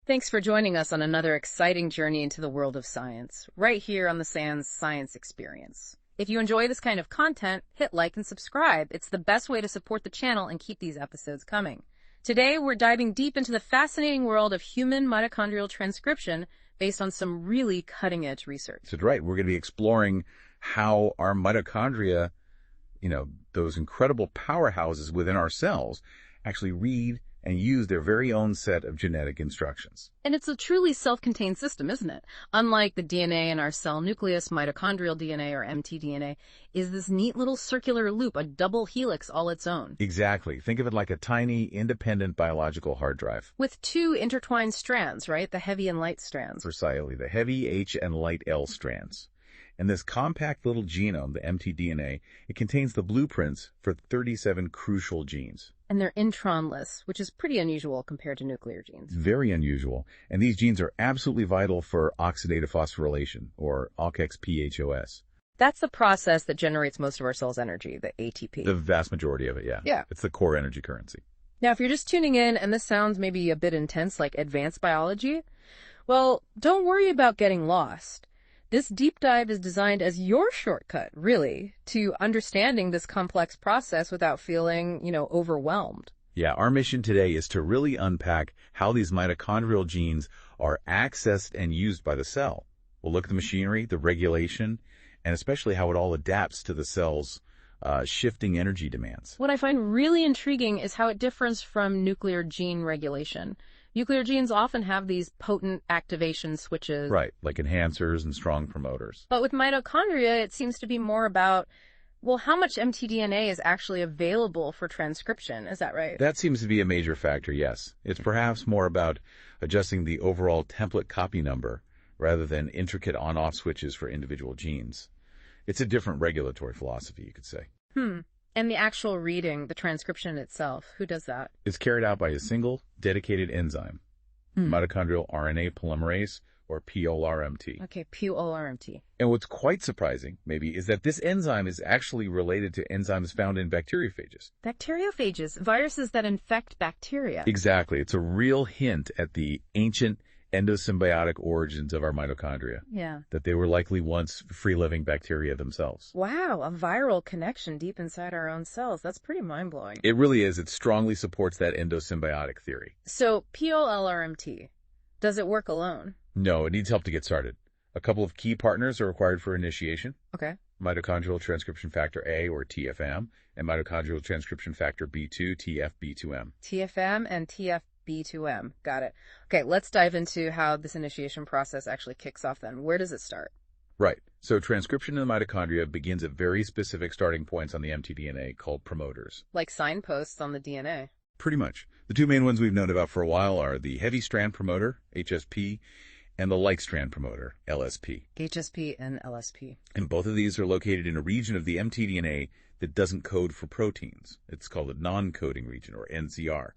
Thanks for joining us on another exciting journey into the world of science, right here on the SANS Science Experience. If you enjoy this kind of content, hit like and subscribe. It's the best way to support the channel and keep these episodes coming. Today, we're diving deep into the fascinating world of human mitochondrial transcription based on some really cutting-edge research. That's right. We're going to be exploring how our mitochondria, those incredible powerhouses within our cells, actually read and use their very own set of genetic instructions. And it's a truly self-contained system, isn't it? Unlike the DNA in our cell nucleus, mitochondrial DNA, or mtDNA, is this neat little circular loop, a double helix all its own. Exactly. Think of it like a tiny, independent biological hard drive. With two intertwined strands, right? The heavy and light strands. Precisely. The heavy H and light L strands. And this compact little genome, the mtDNA, it contains the blueprints for 37 crucial genes. And they're intronless, which is pretty unusual compared to nuclear genes. Very unusual. And these genes are absolutely vital for oxidative phosphorylation, or OXPHOS. That's the process that generates most of our cell's energy, the ATP. The vast majority of it, yeah. Yeah. It's the core energy currency. Now, if you're just tuning in and this sounds maybe a bit intense, like advanced biology, well, don't worry about getting lost. This deep dive is designed as your shortcut, really, to understanding this complex process without feeling, overwhelmed. Yeah, our mission today is to really unpack how these mitochondrial genes are accessed and used by the cell. We'll look at the machinery, the regulation, and especially how it all adapts to the cell's shifting energy demands. What I find really intriguing is how it differs from nuclear gene regulation. Nuclear genes often have these potent activation switches. Right, like enhancers and strong promoters. But with mitochondria, it seems to be more about, how much mtDNA is actually available for transcription. Is that right? That seems to be a major factor, yes. It's perhaps more about adjusting the overall template copy number rather than intricate on-off switches for individual genes. It's a different regulatory philosophy, you could say. And the actual reading, the transcription itself, who does that? It's carried out by a single, dedicated enzyme, mitochondrial RNA polymerase, or POLRMT. Okay, POLRMT. And what's quite surprising, maybe, is that this enzyme is actually related to enzymes found in bacteriophages. Bacteriophages, viruses that infect bacteria. Exactly. It's a real hint at the ancient endosymbiotic origins of our mitochondria. Yeah. That they were likely once free-living bacteria themselves. Wow, a viral connection deep inside our own cells. That's pretty mind-blowing. It really is. It strongly supports that endosymbiotic theory. So, POLRMT, does it work alone? No, it needs help to get started. A couple of key partners are required for initiation. Okay. Mitochondrial Transcription Factor A, or TFAM, and Mitochondrial Transcription Factor B2, TFB2M. TFM and TFB2M. Got it. Okay, let's dive into how this initiation process actually kicks off then. Where does it start? Right. So transcription in the mitochondria begins at very specific starting points on the mtDNA called promoters. Like signposts on the DNA. Pretty much. The two main ones we've known about for a while are the heavy strand promoter, HSP, and the light strand promoter, LSP. HSP and LSP. And both of these are located in a region of the mtDNA that doesn't code for proteins. It's called a non-coding region, or NCR.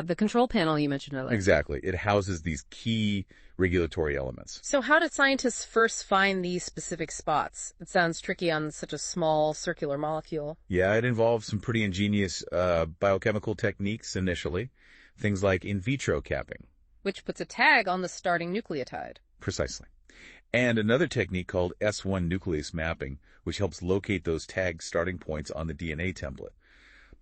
The control panel you mentioned earlier. Exactly. It houses these key regulatory elements. So how did scientists first find these specific spots? It sounds tricky on such a small circular molecule. Yeah, it involves some pretty ingenious biochemical techniques initially. Things like in vitro capping. Which puts a tag on the starting nucleotide. Precisely. And another technique called S1 nuclease mapping, which helps locate those tagged starting points on the DNA template.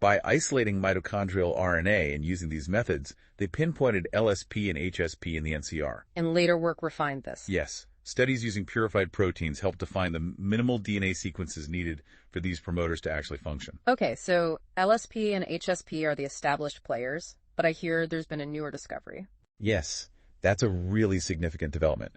By isolating mitochondrial RNA and using these methods, they pinpointed LSP and HSP in the NCR. And later work refined this. Yes. Studies using purified proteins help define the minimal DNA sequences needed for these promoters to actually function. Okay, so LSP and HSP are the established players, but I hear there's been a newer discovery. Yes, that's a really significant development.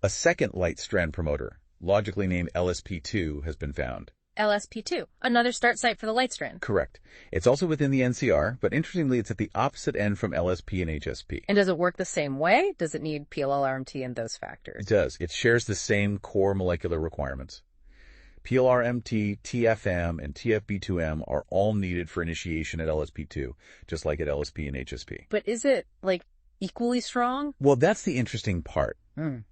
A second light strand promoter, logically named LSP2, has been found. LSP2, another start site for the light strand. Correct. It's also within the NCR, but interestingly, it's at the opposite end from LSP and HSP. And does it work the same way? Does it need PLRMT and those factors? It does. It shares the same core molecular requirements. POLRMT, TFM, and TFB2M are all needed for initiation at LSP2, just like at LSP and HSP. But is it, equally strong? Well, that's the interesting part.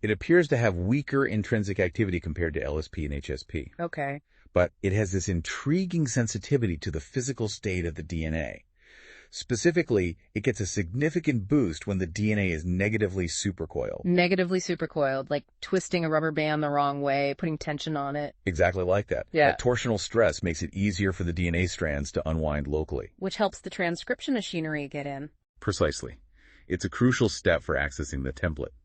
It appears to have weaker intrinsic activity compared to LSP and HSP. Okay. But it has this intriguing sensitivity to the physical state of the DNA. Specifically, it gets a significant boost when the DNA is negatively supercoiled. Negatively supercoiled, like twisting a rubber band the wrong way, putting tension on it. Exactly like that. Yeah. That torsional stress makes it easier for the DNA strands to unwind locally. Which helps the transcription machinery get in. Precisely. It's a crucial step for accessing the template.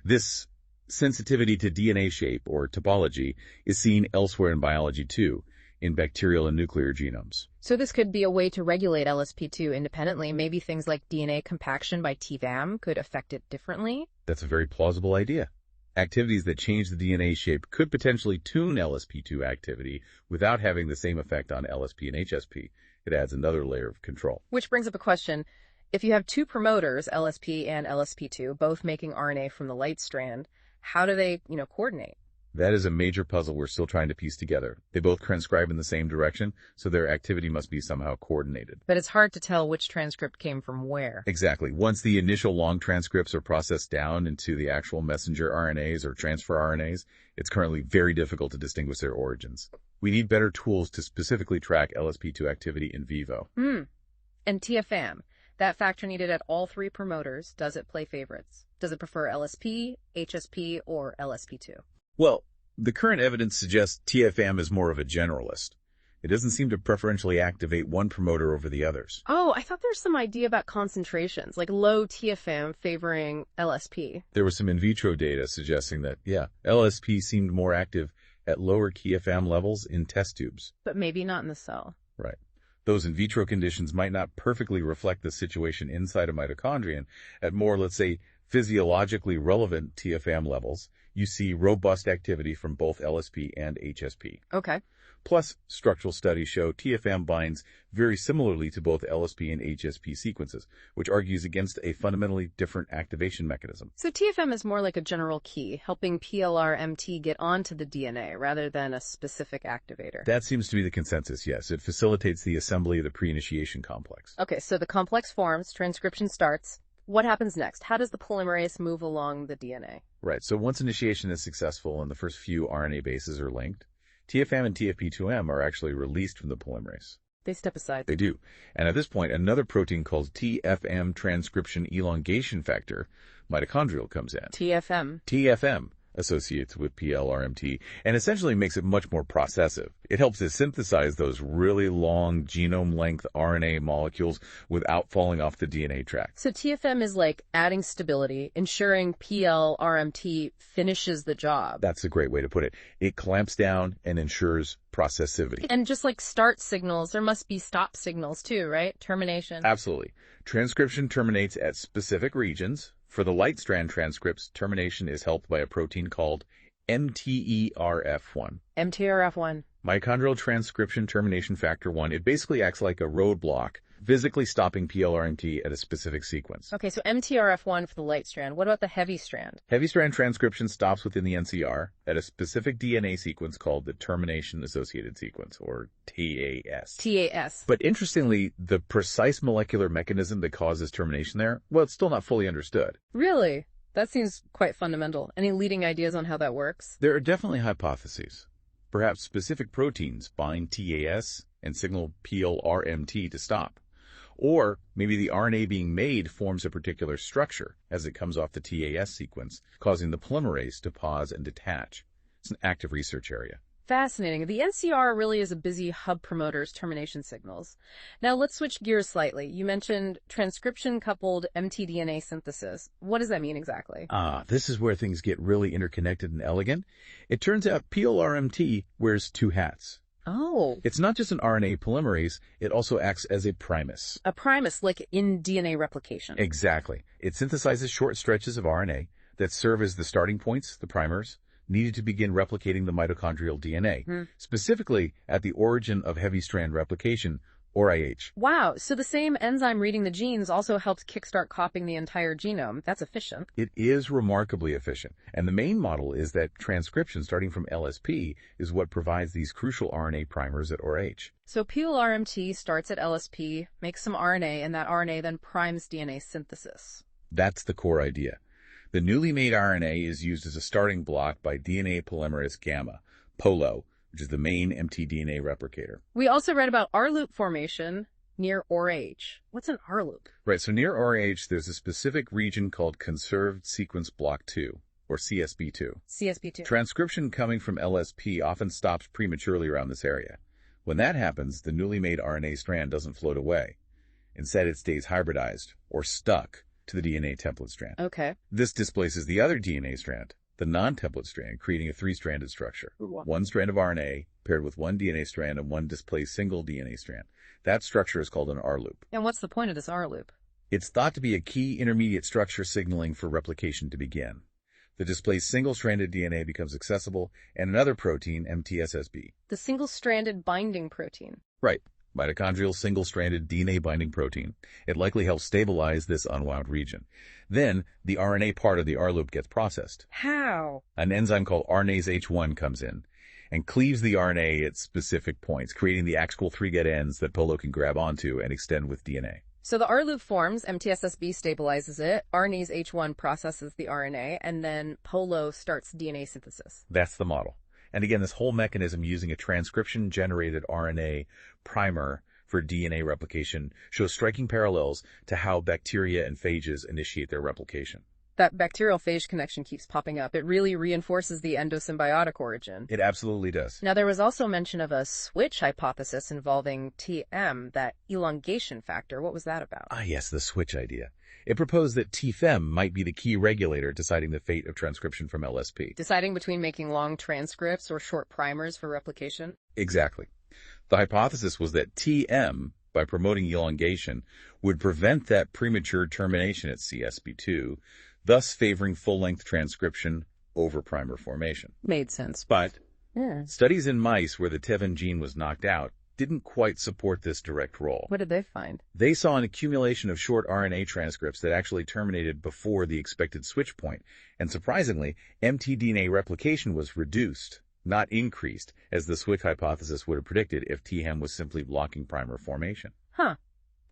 This sensitivity to DNA shape, or topology, is seen elsewhere in biology too, in bacterial and nuclear genomes. So this could be a way to regulate LSP2 independently. Maybe things like DNA compaction by TFAM could affect it differently? That's a very plausible idea. Activities that change the DNA shape could potentially tune LSP2 activity without having the same effect on LSP and HSP. It adds another layer of control. Which brings up a question. If you have two promoters, LSP and LSP2, both making RNA from the light strand, how do they, coordinate? That is a major puzzle we're still trying to piece together. They both transcribe in the same direction, so their activity must be somehow coordinated. But it's hard to tell which transcript came from where. Exactly. Once the initial long transcripts are processed down into the actual messenger RNAs or transfer RNAs, it's currently very difficult to distinguish their origins. We need better tools to specifically track LSP2 activity in vivo. And TFAM, that factor needed at all three promoters, does it play favorites? Does it prefer LSP, HSP, or LSP2? Well, the current evidence suggests TFAM is more of a generalist. It doesn't seem to preferentially activate one promoter over the others. Oh, I thought there was some idea about concentrations, like low TFAM favoring LSP. There was some in vitro data suggesting that, LSP seemed more active at lower TFAM levels in test tubes. But maybe not in the cell. Right. Those in vitro conditions might not perfectly reflect the situation inside a mitochondrion. At more, let's say, physiologically relevant TFAM levels, you see robust activity from both LSP and HSP. Okay. Plus, structural studies show TFAM binds very similarly to both LSP and HSP sequences, which argues against a fundamentally different activation mechanism. So TFM is more like a general key, helping POLRMT get onto the DNA rather than a specific activator. That seems to be the consensus, yes. It facilitates the assembly of the pre-initiation complex. Okay, so the complex forms, transcription starts. What happens next? How does the polymerase move along the DNA? Right, so once initiation is successful and the first few RNA bases are linked, TFM and TFP2M are actually released from the polymerase. They step aside. They do. And at this point, another protein called TFM transcription elongation factor, mitochondrial, comes in. TFM associates with PLRMT and essentially makes it much more processive. It helps to synthesize those really long genome-length RNA molecules without falling off the DNA track. So TFM is like adding stability, ensuring PLRMT finishes the job. That's a great way to put it. It clamps down and ensures processivity. And just like start signals, there must be stop signals too, right? Termination. Absolutely. Transcription terminates at specific regions. For the light strand transcripts, termination is helped by a protein called mtERF1. mTRF1. Mitochondrial Transcription Termination Factor 1. It basically acts like a roadblock, physically stopping PLRMT at a specific sequence. Okay, so mTRF1 for the light strand. What about the heavy strand? Heavy strand transcription stops within the NCR at a specific DNA sequence called the termination associated sequence, or TAS. TAS. But interestingly, the precise molecular mechanism that causes termination there, well, it's still not fully understood. Really? That seems quite fundamental. Any leading ideas on how that works? There are definitely hypotheses. Perhaps specific proteins bind TAS and signal POLRMT to stop. Or maybe the RNA being made forms a particular structure as it comes off the TAS sequence, causing the polymerase to pause and detach. It's an active research area. Fascinating. The NCR really is a busy hub promoters termination signals. Now let's switch gears slightly. You mentioned transcription-coupled mtDNA synthesis. What does that mean exactly? This is where things get really interconnected and elegant. It turns out POLRMT wears two hats. Oh. It's not just an RNA polymerase, it also acts as a primus. A primus, like in DNA replication. Exactly. It synthesizes short stretches of RNA that serve as the starting points, the primers, needed to begin replicating the mitochondrial DNA, specifically at the origin of heavy strand replication, OriH. Wow, so the same enzyme reading the genes also helps kickstart copying the entire genome. That's efficient. It is remarkably efficient, and the main model is that transcription starting from LSP is what provides these crucial RNA primers at OriH. So POLRMT starts at LSP, makes some RNA, and that RNA then primes DNA synthesis. That's the core idea. The newly made RNA is used as a starting block by DNA polymerase gamma, POLO, which is the main mtDNA replicator. We also read about R loop formation, Near OriH. What's an R loop? Right, so near ROH, there's a specific region called Conserved Sequence Block 2, or CSB2. CSB2. Transcription coming from LSP often stops prematurely around this area. When that happens, the newly made RNA strand doesn't float away. Instead, it stays hybridized, or stuck, to the DNA template strand. Okay. This displaces the other DNA strand, the non-template strand, creating a three-stranded structure. One strand of RNA paired with one DNA strand and one displaced single DNA strand. That structure is called an R loop. And what's the point of this R loop? It's thought to be a key intermediate structure signaling for replication to begin. The displaced single-stranded DNA becomes accessible, and another protein, mtSSB. The single-stranded binding protein. Right. Mitochondrial single-stranded DNA-binding protein. It likely helps stabilize this unwound region. Then, the RNA part of the R loop gets processed. How? An enzyme called RNase H1 comes in and cleaves the RNA at specific points, creating the actual three-get ends that POLO can grab onto and extend with DNA. So the R loop forms, mtSSB stabilizes it, RNase H1 processes the RNA, and then POLO starts DNA synthesis. That's the model. And again, this whole mechanism using a transcription-generated RNA primer for DNA replication shows striking parallels to how bacteria and phages initiate their replication. That bacterial phage connection keeps popping up. It really reinforces the endosymbiotic origin. It absolutely does. Now, there was also mention of a switch hypothesis involving TM, that elongation factor. What was that about? Ah, yes, the switch idea. It proposed that TFAM might be the key regulator deciding the fate of transcription from LSP. Deciding between making long transcripts or short primers for replication? Exactly. The hypothesis was that TM, by promoting elongation, would prevent that premature termination at CSB2, thus favoring full-length transcription over primer formation. Made sense. But studies in mice where the TEFM gene was knocked out didn't quite support this direct role. What did they find? They saw an accumulation of short RNA transcripts that actually terminated before the expected switch point, and surprisingly, mtDNA replication was reduced, not increased, as the switch hypothesis would have predicted if THAM was simply blocking primer formation. Huh.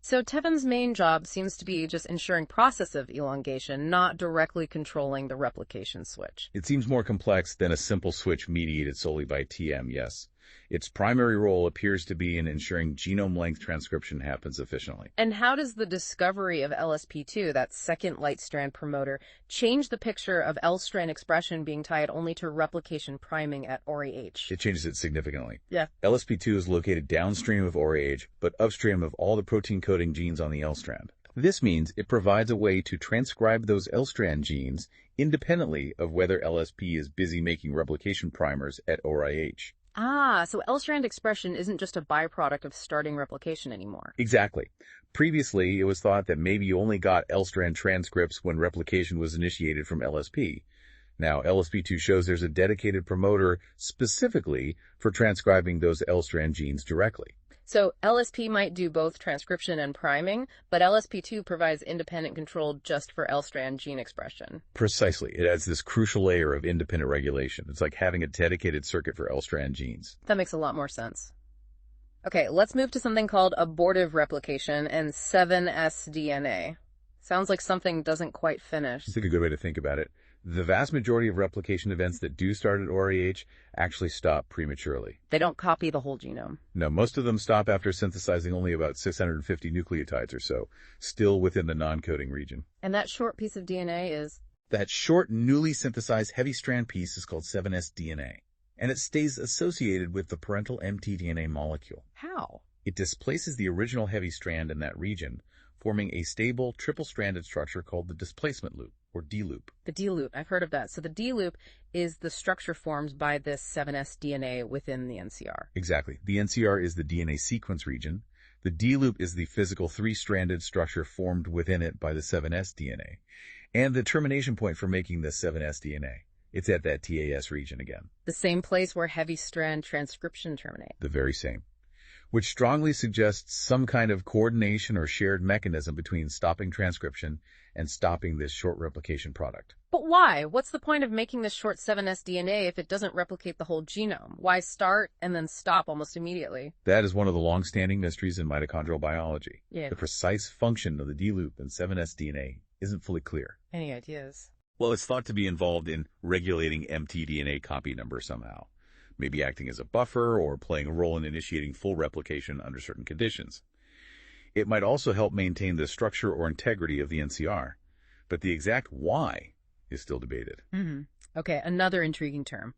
So TEFM's main job seems to be just ensuring process of elongation, not directly controlling the replication switch. It seems more complex than a simple switch mediated solely by TM, yes. Its primary role appears to be in ensuring genome-length transcription happens efficiently. And how does the discovery of LSP2, that second light strand promoter, change the picture of L strand expression being tied only to replication priming at OriH? It changes it significantly. Yeah. LSP2 is located downstream of OriH, but upstream of all the protein-coding genes on the L strand. This means it provides a way to transcribe those L strand genes independently of whether LSP is busy making replication primers at OriH. Ah, so L-strand expression isn't just a byproduct of starting replication anymore. Exactly. Previously, it was thought that maybe you only got L-strand transcripts when replication was initiated from LSP. Now, LSP2 shows there's a dedicated promoter specifically for transcribing those L-strand genes directly. So LSP might do both transcription and priming, but LSP2 provides independent control just for L-strand gene expression. Precisely. It adds this crucial layer of independent regulation. It's like having a dedicated circuit for L-strand genes. That makes a lot more sense. Okay, let's move to something called abortive replication and 7S DNA. Sounds like something doesn't quite finish. It's a good way to think about it. The vast majority of replication events that do start at OriH actually stop prematurely. They don't copy the whole genome. No, most of them stop after synthesizing only about 650 nucleotides or so, still within the non-coding region. And that short piece of DNA is? That short, newly synthesized heavy strand piece is called 7S DNA, and it stays associated with the parental mtDNA molecule. How? It displaces the original heavy strand in that region, forming a stable triple-stranded structure called the displacement loop, or D-loop. The D-loop, I've heard of that. So the D-loop is the structure formed by this 7S DNA within the NCR. Exactly. The NCR is the DNA sequence region. The D-loop is the physical three-stranded structure formed within it by the 7S DNA, and the termination point for making the 7S DNA. It's at that TAS region again. The same place where heavy strand transcription terminates. The very same. Which strongly suggests some kind of coordination or shared mechanism between stopping transcription and stopping this short replication product. But why? What's the point of making this short 7S DNA if it doesn't replicate the whole genome? Why start and then stop almost immediately? That is one of the long-standing mysteries in mitochondrial biology. Yeah. The precise function of the D-loop in 7S DNA isn't fully clear. Any ideas? Well, it's thought to be involved in regulating mtDNA copy number somehow. Maybe acting as a buffer or playing a role in initiating full replication under certain conditions. It might also help maintain the structure or integrity of the NCR, but the exact why is still debated. Okay, another intriguing term.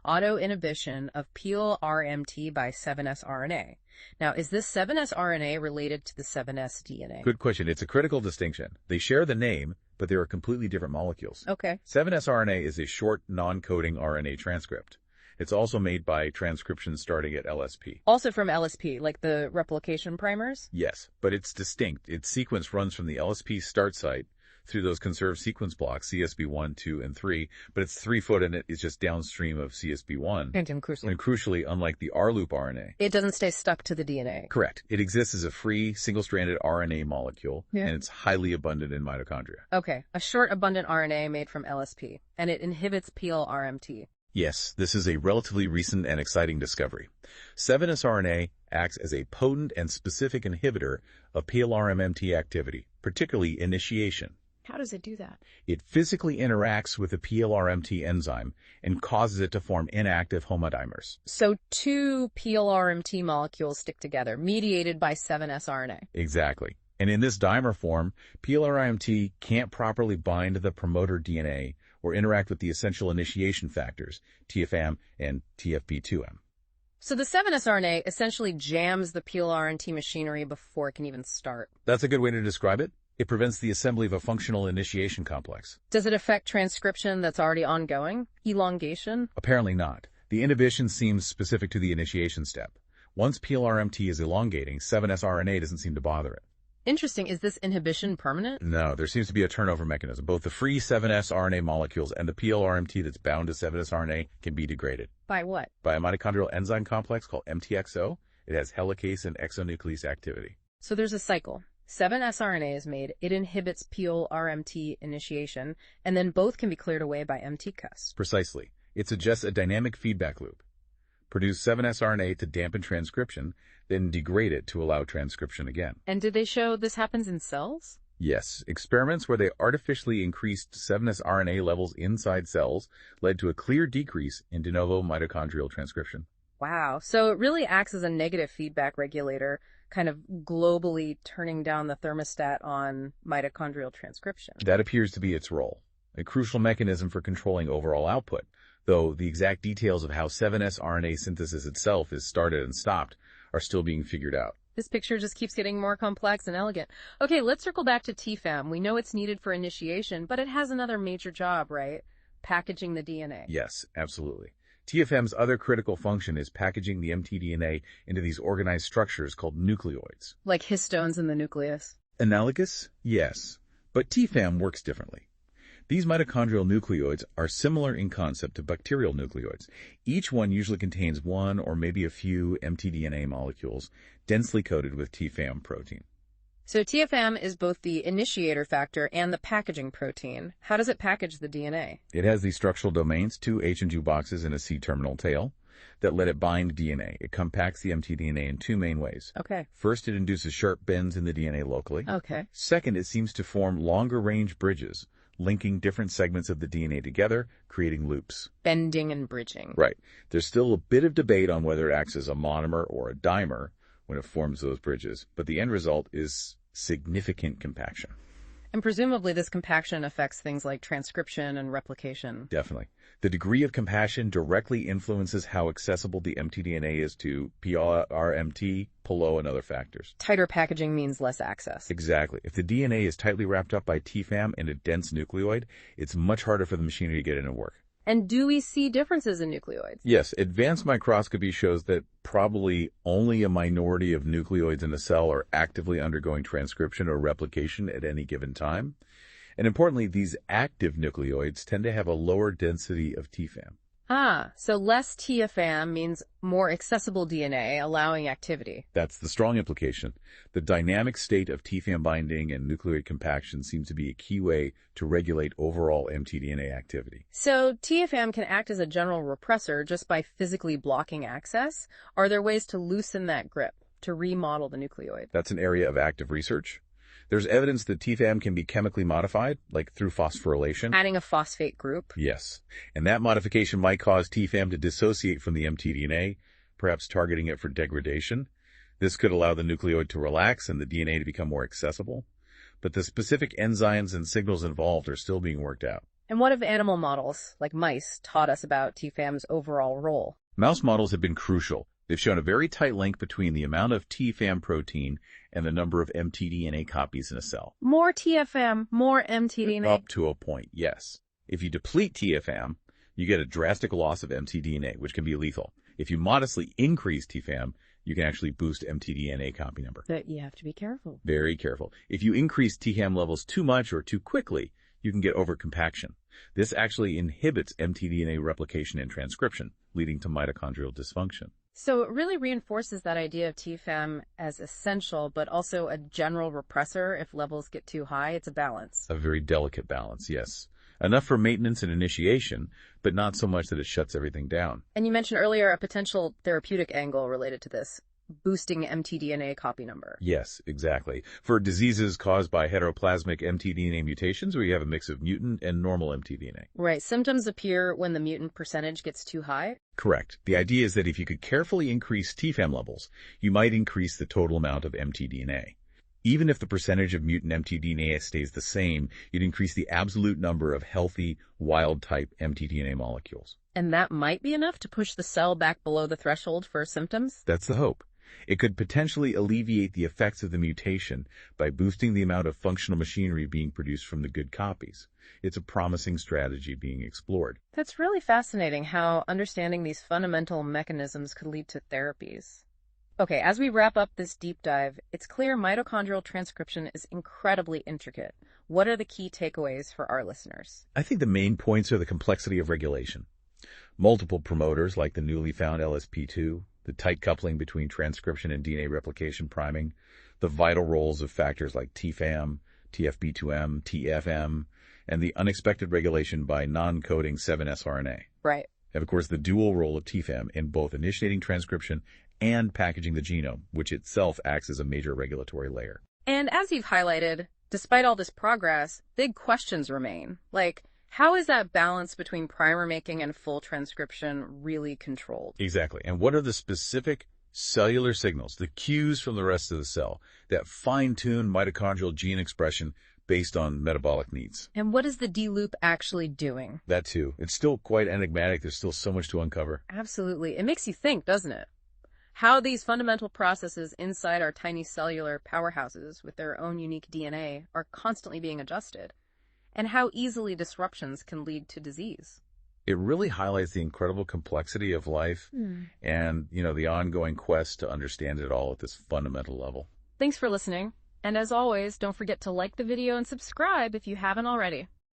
Autoinhibition of POLRMT by 7S RNA. Now, is this 7S RNA related to the 7S DNA? Good question. It's a critical distinction. They share the name, but they are completely different molecules. Okay. 7S RNA is a short, non-coding RNA transcript. It's also made by transcription starting at LSP. Also from LSP, like the replication primers? Yes, but it's distinct. Its sequence runs from the LSP start site through those conserved sequence blocks, CSB1, 2, and 3, but it's 3' and it is just downstream of CSB1. And crucially, unlike the R-loop RNA. It doesn't stay stuck to the DNA. Correct. It exists as a free, single-stranded RNA molecule, and it's highly abundant in mitochondria. Okay, a short, abundant RNA made from LSP, and it inhibits POLRMT. Yes, this is a relatively recent and exciting discovery. 7S RNA acts as a potent and specific inhibitor of POLRMT activity, particularly initiation. How does it do that? It physically interacts with the POLRMT enzyme and causes it to form inactive homodimers. So two POLRMT molecules stick together, mediated by 7S RNA. Exactly. And in this dimer form, POLRMT can't properly bind to the promoter DNA or interact with the essential initiation factors, TFAM and TFP2M. So the 7S RNA essentially jams the POLRMT machinery before it can even start. That's a good way to describe it. It prevents the assembly of a functional initiation complex. Does it affect transcription that's already ongoing? Elongation? Apparently not. The inhibition seems specific to the initiation step. Once POLRMT is elongating, 7S RNA doesn't seem to bother it. Interesting. Is this inhibition permanent? No, there seems to be a turnover mechanism. Both the free 7S RNA molecules and the POLRMT that's bound to 7S RNA can be degraded. By what? By a mitochondrial enzyme complex called mtEXO. It has helicase and exonuclease activity. So there's a cycle. 7S RNA is made, it inhibits POLRMT initiation, and then both can be cleared away by mtCUS. Precisely. It suggests a dynamic feedback loop. Produce 7S RNA to dampen transcription, then degrade it to allow transcription again. And did they show this happens in cells? Yes. Experiments where they artificially increased 7S RNA levels inside cells led to a clear decrease in de novo mitochondrial transcription. Wow. So it really acts as a negative feedback regulator, kind of globally turning down the thermostat on mitochondrial transcription. That appears to be its role, a crucial mechanism for controlling overall output, though the exact details of how 7S RNA synthesis itself is started and stopped are still being figured out. This picture just keeps getting more complex and elegant. Okay, let's circle back to TFAM. We know it's needed for initiation, but it has another major job, right? Packaging the DNA. Yes, absolutely. TFM's other critical function is packaging the mtDNA into these organized structures called nucleoids. Like histones in the nucleus. Analogous? Yes. But TFAM works differently. These mitochondrial nucleoids are similar in concept to bacterial nucleoids. Each one usually contains one or maybe a few mtDNA molecules densely coated with TFAM protein. So TFM is both the initiator factor and the packaging protein. How does it package the DNA? It has these structural domains, 2 H and G boxes and a C-terminal tail, that let it bind DNA. It compacts the mtDNA in two main ways. Okay. First, it induces sharp bends in the DNA locally. Okay. Second, it seems to form longer-range bridges, linking different segments of the DNA together, creating loops. Bending and bridging. Right. There's still a bit of debate on whether it acts as a monomer or a dimer when it forms those bridges, but the end result is significant compaction. And presumably this compaction affects things like transcription and replication. Definitely. The degree of compaction directly influences how accessible the mtDNA is to POLRMT, POLO, and other factors. Tighter packaging means less access. Exactly. If the DNA is tightly wrapped up by TFAM in a dense nucleoid, it's much harder for the machinery to get in and work. And do we see differences in nucleoids? Yes, advanced microscopy shows that probably only a minority of nucleoids in a cell are actively undergoing transcription or replication at any given time. And importantly, these active nucleoids tend to have a lower density of TFAM. So less TFAM means more accessible DNA, allowing activity. That's the strong implication. The dynamic state of TFAM binding and nucleoid compaction seems to be a key way to regulate overall mtDNA activity. So TFAM can act as a general repressor just by physically blocking access? Are there ways to loosen that grip, to remodel the nucleoid? That's an area of active research. There's evidence that TFAM can be chemically modified, like through phosphorylation. Adding a phosphate group? Yes. And that modification might cause TFAM to dissociate from the mtDNA, perhaps targeting it for degradation. This could allow the nucleoid to relax and the DNA to become more accessible, but the specific enzymes and signals involved are still being worked out. And what have animal models, like mice, taught us about TFAM's overall role? Mouse models have been crucial. They've shown a very tight link between the amount of TFAM protein and the number of mtDNA copies in a cell. More TFM, more mtDNA. Up to a point, yes. If you deplete TFAM, you get a drastic loss of mtDNA, which can be lethal. If you modestly increase TFAM, you can actually boost mtDNA copy number. But you have to be careful. Very careful. If you increase TFAM levels too much or too quickly, you can get overcompaction. This actually inhibits mtDNA replication and transcription, leading to mitochondrial dysfunction. So it really reinforces that idea of TFAM as essential, but also a general repressor if levels get too high. It's a balance. A very delicate balance, yes. Enough for maintenance and initiation, but not so much that it shuts everything down. And you mentioned earlier a potential therapeutic angle related to this, boosting mtDNA copy number. Yes, exactly. For diseases caused by heteroplasmic mtDNA mutations, where you have a mix of mutant and normal mtDNA. Right. Symptoms appear when the mutant percentage gets too high? Correct. The idea is that if you could carefully increase TFAM levels, you might increase the total amount of mtDNA. Even if the percentage of mutant mtDNA stays the same, you'd increase the absolute number of healthy, wild-type mtDNA molecules. And that might be enough to push the cell back below the threshold for symptoms? That's the hope. It could potentially alleviate the effects of the mutation by boosting the amount of functional machinery being produced from the good copies. It's a promising strategy being explored. That's really fascinating how understanding these fundamental mechanisms could lead to therapies. Okay, as we wrap up this deep dive, it's clear mitochondrial transcription is incredibly intricate. What are the key takeaways for our listeners? I think the main points are the complexity of regulation. Multiple promoters like the newly found LSP2, the tight coupling between transcription and DNA replication priming, the vital roles of factors like TFAM, TFB2M, TFM, and the unexpected regulation by non-coding 7S RNA. Right. And of course, the dual role of TFAM in both initiating transcription and packaging the genome, which itself acts as a major regulatory layer. And as you've highlighted, despite all this progress, big questions remain. Like, how is that balance between primer making and full transcription really controlled? Exactly. And what are the specific cellular signals, the cues from the rest of the cell, that fine-tune mitochondrial gene expression based on metabolic needs? And what is the D loop actually doing? That too. It's still quite enigmatic. There's still so much to uncover. Absolutely. It makes you think, doesn't it? How these fundamental processes inside our tiny cellular powerhouses with their own unique DNA are constantly being adjusted, and how easily disruptions can lead to disease. It really highlights the incredible complexity of life and, the ongoing quest to understand it all at this fundamental level. Thanks for listening. And as always, don't forget to like the video and subscribe if you haven't already.